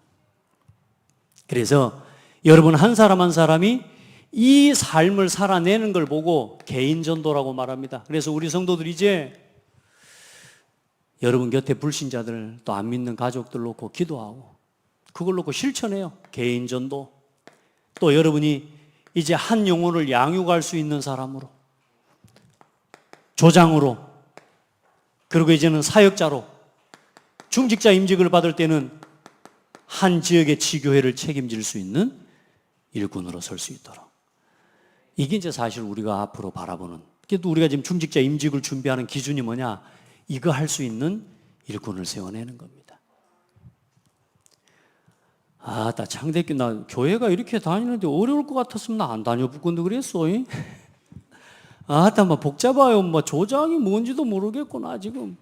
그래서 여러분 한 사람 한 사람이 이 삶을 살아내는 걸 보고 개인 전도라고 말합니다. 그래서 우리 성도들 이제 여러분 곁에 불신자들 또 안 믿는 가족들 놓고 기도하고 그걸 놓고 실천해요. 개인 전도. 또 여러분이 이제 한 영혼을 양육할 수 있는 사람으로, 조장으로, 그리고 이제는 사역자로, 중직자 임직을 받을 때는 한 지역의 지교회를 책임질 수 있는 일꾼으로 설 수 있도록. 이게 이제 사실 우리가 앞으로 바라보는, 그래도 우리가 지금 중직자 임직을 준비하는 기준이 뭐냐? 이거 할 수 있는 일꾼을 세워내는 겁니다. 나 창대교, 나 교회가 이렇게 다니는데 어려울 것 같았으면 나 안 다녀볼 건데 그랬어. 막 복잡해요. 막 조장이 뭔지도 모르겠고, 나 지금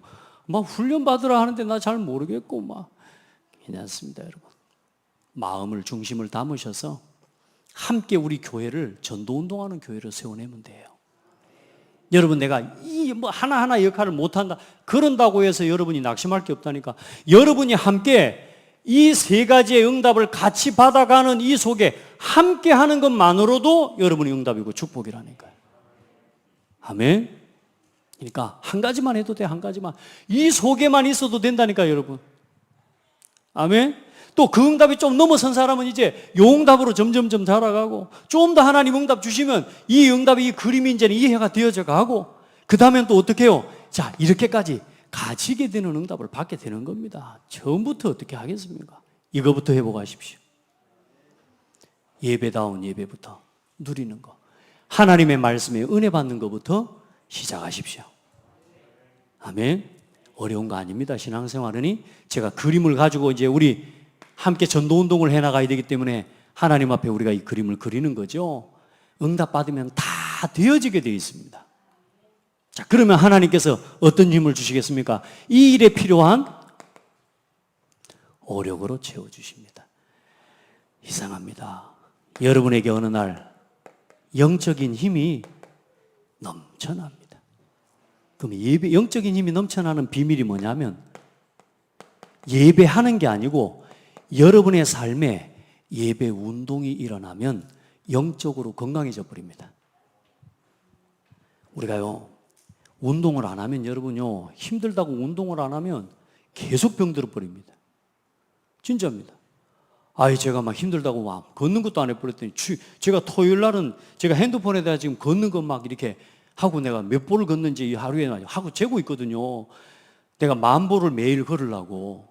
막 훈련 받으라 하는데 나 잘 모르겠고, 막. 괜찮습니다, 여러분. 마음을, 중심을 담으셔서 함께 우리 교회를 전도운동하는 교회를 세워내면 돼요. 여러분, 내가 이 뭐 하나하나 역할을 못한다, 그런다고 해서 여러분이 낙심할 게 없다니까. 여러분이 함께 이 세 가지의 응답을 같이 받아가는 이 속에 함께 하는 것만으로도 여러분이 응답이고 축복이라니까요. 아멘. 그러니까 한 가지만 해도 돼, 한 가지만. 이 속에만 있어도 된다니까요, 여러분. 아멘. 또 그 응답이 좀 넘어선 사람은 이제 요 응답으로 점점점 자라가고, 좀 더 하나님 응답 주시면 이 응답이, 이 그림이 이제는 이해가 되어져 가고, 그 다음엔 또 어떻게 해요? 자, 이렇게까지 가지게 되는 응답을 받게 되는 겁니다. 처음부터 어떻게 하겠습니까? 이거부터 해보가십시오. 예배다운 예배부터 누리는 거, 하나님의 말씀에 은혜 받는 것부터 시작하십시오. 아멘. 어려운 거 아닙니다. 신앙생활은 제가 그림을 가지고 이제 우리 함께 전도운동을 해나가야 되기 때문에 하나님 앞에 우리가 이 그림을 그리는 거죠. 응답 받으면 다 되어지게 되어 있습니다. 자, 그러면 하나님께서 어떤 힘을 주시겠습니까? 이 일에 필요한 오력으로 채워주십니다. 이상합니다. 여러분에게 어느 날 영적인 힘이 넘쳐납니다. 그럼 영적인 힘이 넘쳐나는 비밀이 뭐냐면, 예배하는 게 아니고 여러분의 삶에 예배 운동이 일어나면 영적으로 건강해져 버립니다. 우리가요, 운동을 안 하면, 여러분요, 힘들다고 운동을 안 하면 계속 병들어 버립니다. 진짜입니다. 제가 막 힘들다고 막 걷는 것도 안 해버렸더니, 제가 토요일 날은 제가 핸드폰에다가 지금 걷는 거 막 이렇게 하고, 내가 몇 보를 걷는지 하루에 하고 재고 있거든요. 내가 10,000보를 매일 걸으려고.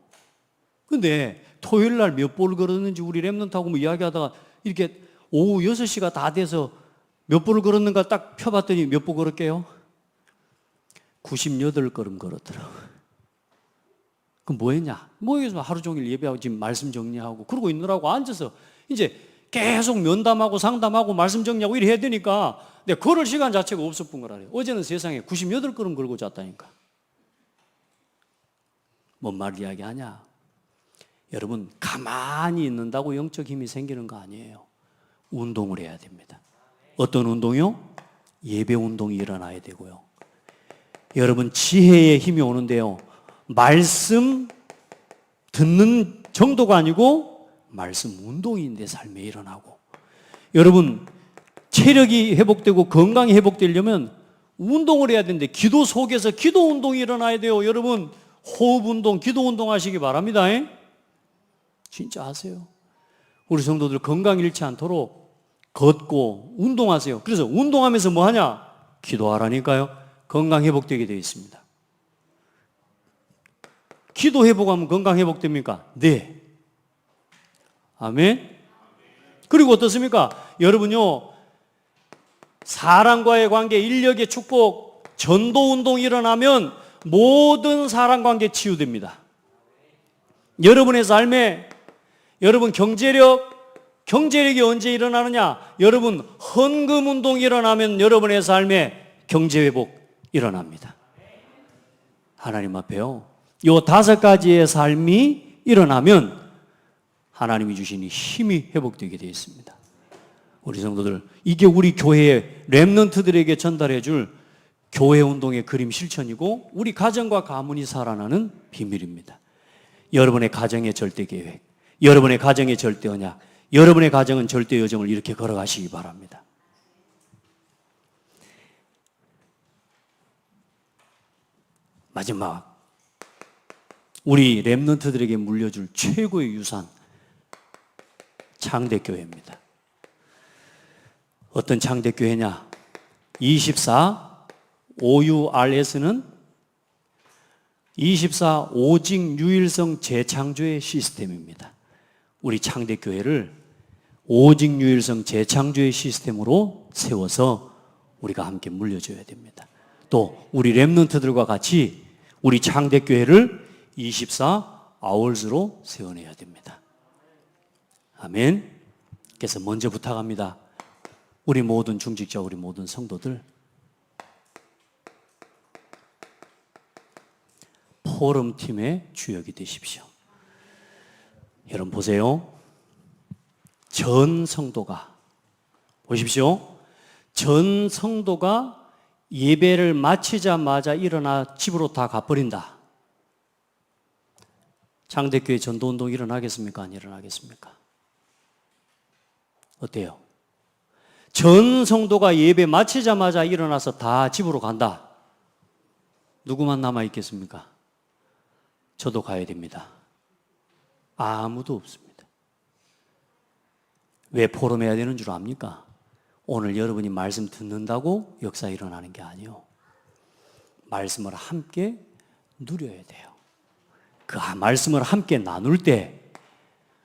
근데 토요일 날 몇 보를 걸었는지 우리 랩런트하고 뭐 이야기하다가 이렇게 오후 6시가 다 돼서 몇 보를 걸었는가 딱 펴봤더니 몇 보 걸었게요? 98걸음 걸었더라고요. 그럼 뭐 했냐? 뭐 해서 하루 종일 예배하고 지금 말씀 정리하고 그러고 있느라고 앉아서 이제 계속 면담하고 상담하고 말씀 정리하고 이래 해야 되니까 내가 걸을 시간 자체가 없을 뿐 거라요. 어제는 세상에 98걸음 걸고 잤다니까. 뭔 말 이야기하냐? 여러분, 가만히 있는다고 영적 힘이 생기는 거 아니에요. 운동을 해야 됩니다. 어떤 운동이요? 예배 운동이 일어나야 되고요. 여러분, 지혜의 힘이 오는데요, 말씀 듣는 정도가 아니고 말씀 운동이 내 삶에 일어나고, 여러분 체력이 회복되고 건강이 회복되려면 운동을 해야 되는데, 기도 속에서 기도 운동이 일어나야 돼요. 여러분, 호흡 운동, 기도 운동 하시기 바랍니다. 진짜 하세요. 우리 성도들 건강 잃지 않도록 걷고 운동하세요. 그래서 운동하면서 뭐 하냐? 기도하라니까요. 건강 회복되게 되어 있습니다. 기도 회복하면 건강 회복됩니까? 네. 아멘. 그리고 어떻습니까? 여러분요, 사람과의 관계, 인력의 축복, 전도 운동이 일어나면 모든 사람 관계 치유됩니다. 여러분의 삶에, 여러분 경제력이 언제 일어나느냐? 여러분 헌금 운동이 일어나면 여러분의 삶에 경제 회복 일어납니다. 하나님 앞에요, 요 5가지의 삶이 일어나면 하나님이 주신 힘이 회복되게 되어 있습니다. 우리 성도들, 이게 우리 교회의 렘넌트들에게 전달해 줄 교회 운동의 그림 실천이고, 우리 가정과 가문이 살아나는 비밀입니다. 여러분의 가정의 절대 계획, 여러분의 가정의 절대 언약, 여러분의 가정은 절대 여정을 이렇게 걸어가시기 바랍니다. 마지막, 우리 렘넌트들에게 물려줄 최고의 유산, 창대교회입니다. 어떤 창대교회냐? 24 OURS는 24 오직 유일성 재창조의 시스템입니다. 우리 창대교회를 오직 유일성 재창조의 시스템으로 세워서 우리가 함께 물려줘야 됩니다. 또 우리 렘넌트들과 같이 우리 창대교회를 24아워즈로 세워내야 됩니다. 아멘. 그래서 먼저 부탁합니다. 우리 모든 중직자, 우리 모든 성도들, 포럼팀의 주역이 되십시오. 여러분 보세요. 전 성도가, 보십시오. 전 성도가 예배를 마치자마자 일어나 집으로 다 가버린다. 창대교회 전도운동 일어나겠습니까? 안 일어나겠습니까? 어때요? 전 성도가 예배 마치자마자 일어나서 다 집으로 간다. 누구만 남아있겠습니까? 저도 가야 됩니다. 아무도 없습니다. 왜 포럼해야 되는 줄 압니까? 오늘 여러분이 말씀 듣는다고 역사 일어나는 게 아니요. 말씀을 함께 누려야 돼요. 그 말씀을 함께 나눌 때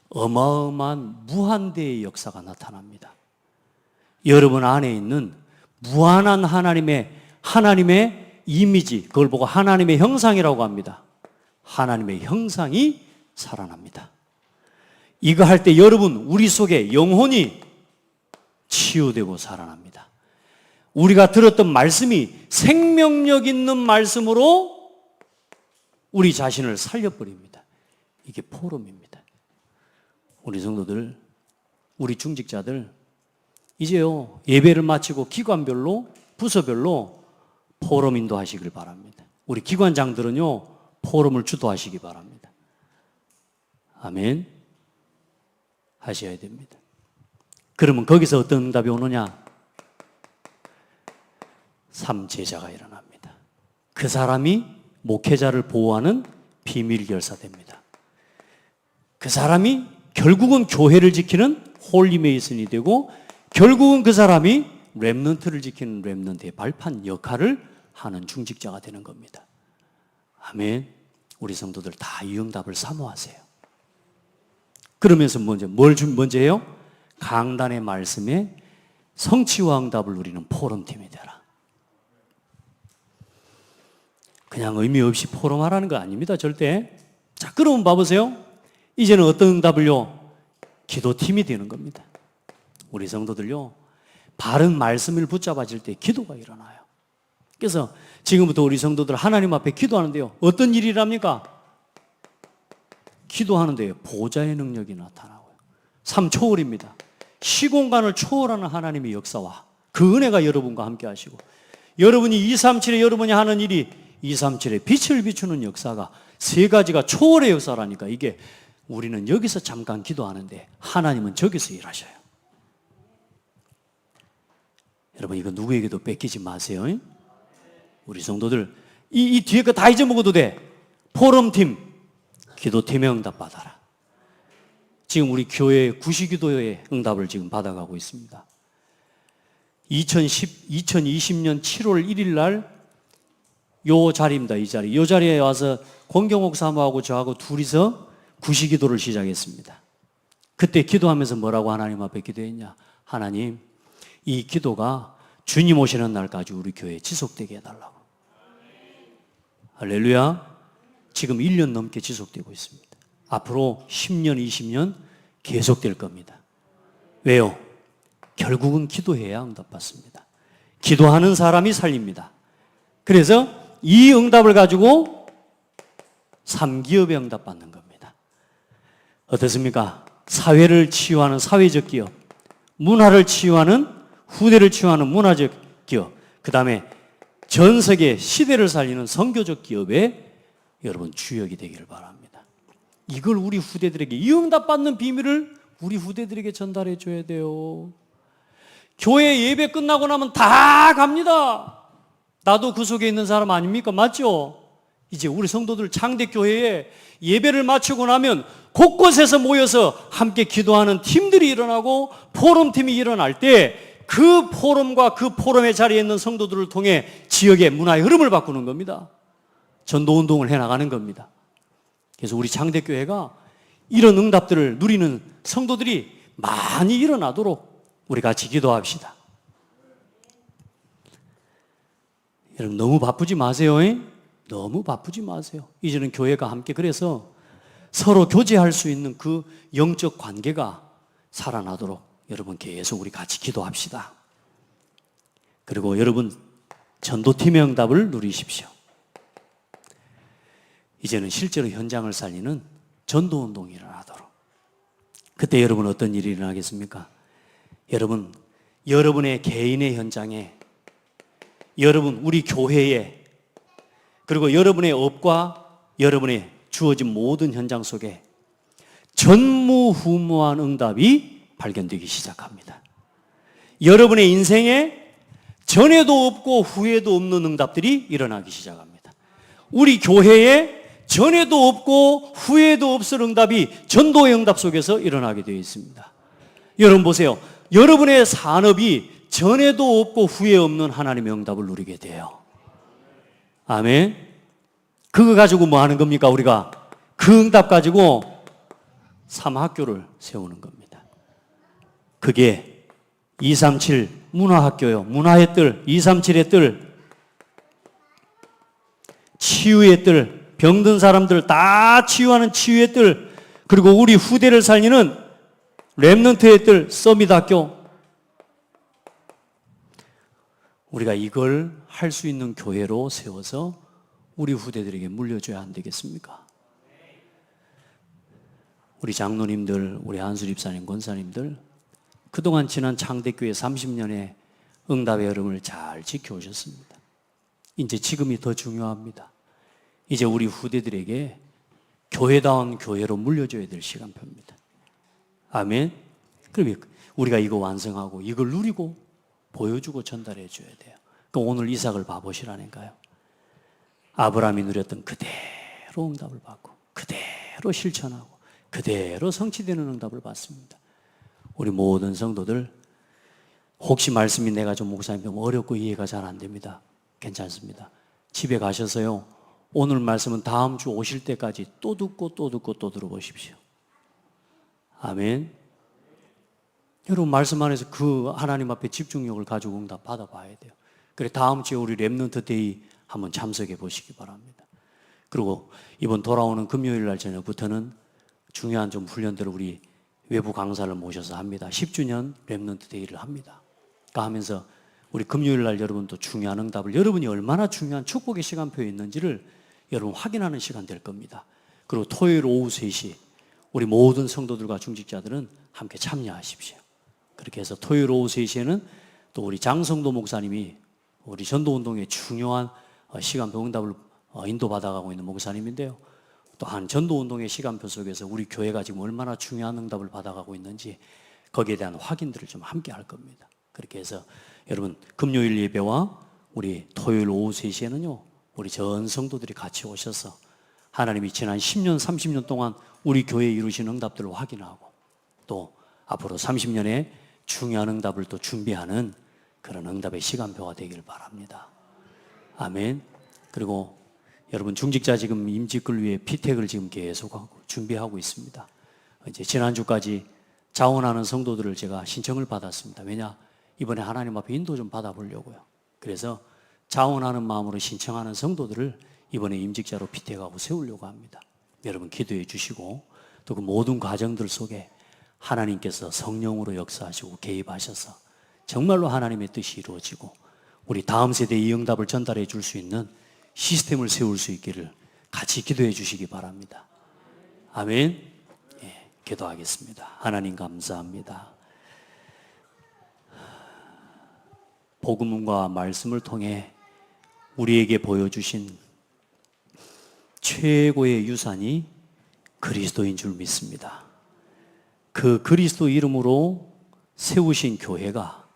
어마어마한 무한대의 역사가 나타납니다. 여러분 안에 있는 무한한 하나님의 이미지, 그걸 보고 하나님의 형상이라고 합니다. 하나님의 형상이 살아납니다. 이거 할 때 여러분, 우리 속에 영혼이 치유되고 살아납니다. 우리가 들었던 말씀이 생명력 있는 말씀으로 우리 자신을 살려버립니다. 이게 포럼입니다. 우리 성도들, 우리 중직자들, 이제요, 예배를 마치고 기관별로, 부서별로 포럼 인도하시길 바랍니다. 우리 기관장들은요, 포럼을 주도하시기 바랍니다. 아멘. 하셔야 됩니다. 그러면 거기서 어떤 응답이 오느냐? 3제자가 일어납니다. 그 사람이 목회자를 보호하는 비밀 결사됩니다. 그 사람이 결국은 교회를 지키는 홀리메이슨이 되고, 결국은 그 사람이 렘넌트를 지키는 렘넌트의 발판 역할을 하는 중직자가 되는 겁니다. 아멘. 우리 성도들 다 이 응답을 사모하세요. 그러면서 먼저 해요? 강단의 말씀에 성취와 응답을 누리는 포럼팀이 되라. 그냥 의미 없이 포럼하라는 거 아닙니다. 절대. 자, 그러면 봐보세요. 이제는 어떤 응답을요? 기도팀이 되는 겁니다. 우리 성도들요, 바른 말씀을 붙잡아질 때 기도가 일어나요. 그래서 지금부터 우리 성도들 하나님 앞에 기도하는데요, 어떤 일이랍니까? 기도하는데요, 보좌의 능력이 나타나고요. 3초월입니다. 시공간을 초월하는 하나님의 역사와 그 은혜가 여러분과 함께 하시고, 여러분이 237에 여러분이 하는 일이 237에 빛을 비추는 역사가 세 가지가 초월의 역사라니까. 이게 우리는 여기서 잠깐 기도하는데 하나님은 저기서 일하셔요. 여러분, 이거 누구에게도 뺏기지 마세요. 우리 성도들, 이 뒤에 거 다 잊어먹어도 돼. 포럼팀, 기도팀의 응답 받아라. 지금 우리 교회 구시기도의 응답을 지금 받아가고 있습니다. 2020년 7월 1일 날 요 자리입니다. 이 자리에 와서 권경옥 사모하고 저하고 둘이서 구시기도를 시작했습니다. 그때 기도하면서 뭐라고 하나님 앞에 기도했냐? 하나님, 이 기도가 주님 오시는 날까지 우리 교회에 지속되게 해달라고. 할렐루야. 지금 1년 넘게 지속되고 있습니다. 앞으로 10년, 20년 계속될 겁니다. 왜요? 결국은 기도해야 응답받습니다. 기도하는 사람이 살립니다. 그래서 이 응답을 가지고 3기업의 응답받는 겁니다. 어떻습니까? 사회를 치유하는 사회적 기업, 문화를 치유하는, 후대를 치유하는 문화적 기업, 그 다음에 전 세계 시대를 살리는 선교적 기업에 여러분 주역이 되기를 바랍니다. 이걸 우리 후대들에게, 이 응답받는 비밀을 우리 후대들에게 전달해 줘야 돼요. 교회 예배 끝나고 나면 다 갑니다. 나도 그 속에 있는 사람 아닙니까? 맞죠? 이제 우리 성도들 창대교회에 예배를 마치고 나면 곳곳에서 모여서 함께 기도하는 팀들이 일어나고 포럼팀이 일어날 때 그 포럼과 그 포럼의 자리에 있는 성도들을 통해 지역의 문화의 흐름을 바꾸는 겁니다. 전도운동을 해나가는 겁니다. 그래서 우리 창대교회가 이런 응답들을 누리는 성도들이 많이 일어나도록 우리 같이 기도합시다. 여러분 너무 바쁘지 마세요. 너무 바쁘지 마세요. 이제는 교회가 함께 그래서 서로 교제할 수 있는 그 영적 관계가 살아나도록 여러분 계속 우리 같이 기도합시다. 그리고 여러분 전도팀의 응답을 누리십시오. 이제는 실제로 현장을 살리는 전도운동이 일어나도록. 그때 여러분 어떤 일이 일어나겠습니까? 여러분, 여러분의 개인의 현장에, 여러분 우리 교회에, 그리고 여러분의 업과 여러분의 주어진 모든 현장 속에 전무후무한 응답이 발견되기 시작합니다. 여러분의 인생에 전에도 없고 후에도 없는 응답들이 일어나기 시작합니다. 우리 교회에 전에도 없고 후에도 없을 응답이 전도의 응답 속에서 일어나게 되어 있습니다. 여러분 보세요. 여러분의 산업이 전에도 없고 후에 없는 하나님의 응답을 누리게 돼요. 아멘. 그거 가지고 뭐 하는 겁니까? 우리가 그 응답 가지고 삼학교를 세우는 겁니다. 그게 237 문화학교요. 문화의 뜰, 237의 뜰, 치유의 뜰, 병든 사람들 다 치유하는 치유의 뜰, 그리고 우리 후대를 살리는 렘넌트의 뜰, 서밋 학교. 우리가 이걸 할 수 있는 교회로 세워서 우리 후대들에게 물려줘야 안 되겠습니까? 우리 장로님들, 우리 한수 집사님, 권사님들 그동안 지난 창대교회 30년의 응답의 흐름을 잘 지켜오셨습니다. 이제 지금이 더 중요합니다. 이제 우리 후대들에게 교회다운 교회로 물려줘야 될 시간표입니다. 아멘. 그럼 우리가 이거 완성하고 이걸 누리고 보여주고 전달해 줘야 돼요. 그럼 오늘 이삭을 봐보시라니까요. 아브라함이 누렸던 그대로 응답을 받고 그대로 실천하고 그대로 성취되는 응답을 받습니다. 우리 모든 성도들 혹시 말씀이 내가 좀 목사님 좀 어렵고 이해가 잘 안 됩니다. 괜찮습니다. 집에 가셔서요. 오늘 말씀은 다음 주 오실 때까지 또 듣고 또 듣고 또 들어보십시오. 아멘. 여러분 말씀 안에서 그 하나님 앞에 집중력을 가지고 응답 받아봐야 돼요. 그래 다음 주에 우리 렘넌트 데이 한번 참석해 보시기 바랍니다. 그리고 이번 돌아오는 금요일 날 저녁부터는 중요한 좀 훈련들을 우리 외부 강사를 모셔서 합니다. 10주년 렘넌트 데이를 합니다. 그러니까 하면서 우리 금요일 날 여러분도 중요한 응답을 여러분이 얼마나 중요한 축복의 시간표에 있는지를 여러분 확인하는 시간 될 겁니다. 그리고 토요일 오후 3시 우리 모든 성도들과 중직자들은 함께 참여하십시오. 그렇게 해서 토요일 오후 3시에는 또 우리 장성도 목사님이 우리 전도운동의 중요한 시간표 응답을 인도받아가고 있는 목사님인데요. 또 한 전도운동의 시간표 속에서 우리 교회가 지금 얼마나 중요한 응답을 받아가고 있는지 거기에 대한 확인들을 좀 함께 할 겁니다. 그렇게 해서 여러분 금요일 예배와 우리 토요일 오후 3시에는요 우리 전 성도들이 같이 오셔서 하나님이 지난 10년 30년 동안 우리 교회에 이루신 응답들을 확인하고 또 앞으로 30년의 중요한 응답을 또 준비하는 그런 응답의 시간표가 되기를 바랍니다. 아멘. 그리고 여러분 중직자 지금 임직을 위해 피택을 지금 계속하고 준비하고 있습니다. 이제 지난주까지 자원하는 성도들을 제가 신청을 받았습니다. 왜냐? 이번에 하나님 앞에 인도 좀 받아보려고요. 그래서 자원하는 마음으로 신청하는 성도들을 이번에 임직자로 피택하고 세우려고 합니다. 여러분 기도해 주시고 또 그 모든 과정들 속에 하나님께서 성령으로 역사하시고 개입하셔서 정말로 하나님의 뜻이 이루어지고 우리 다음 세대에 이 응답을 전달해 줄 수 있는 시스템을 세울 수 있기를 같이 기도해 주시기 바랍니다. 아멘. 예, 기도하겠습니다. 하나님 감사합니다. 복음과 말씀을 통해 우리에게 보여주신 최고의 유산이 그리스도인 줄 믿습니다. 그 그리스도 이름으로 세우신 교회가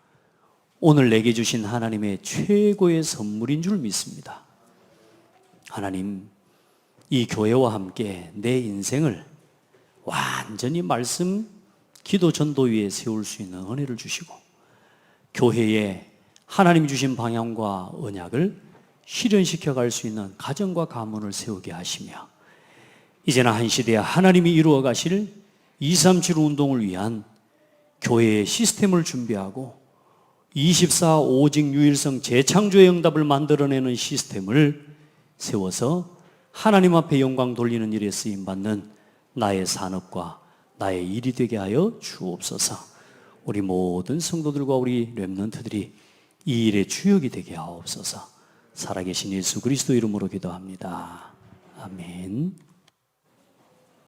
오늘 내게 주신 하나님의 최고의 선물인 줄 믿습니다. 하나님, 이 교회와 함께 내 인생을 완전히 말씀, 기도, 전도 위에 세울 수 있는 은혜를 주시고 교회에 하나님이 주신 방향과 언약을 실현시켜 갈 수 있는 가정과 가문을 세우게 하시며 이제는 한 시대에 하나님이 이루어 가실 237 운동을 위한 교회의 시스템을 준비하고 24 오직 유일성 재창조의 응답을 만들어내는 시스템을 세워서 하나님 앞에 영광 돌리는 일에 쓰임받는 나의 산업과 나의 일이 되게 하여 주옵소서. 우리 모든 성도들과 우리 렘넌트들이 이 일의 주역이 되게 하옵소서. 살아계신 예수 그리스도 이름으로 기도합니다. 아멘.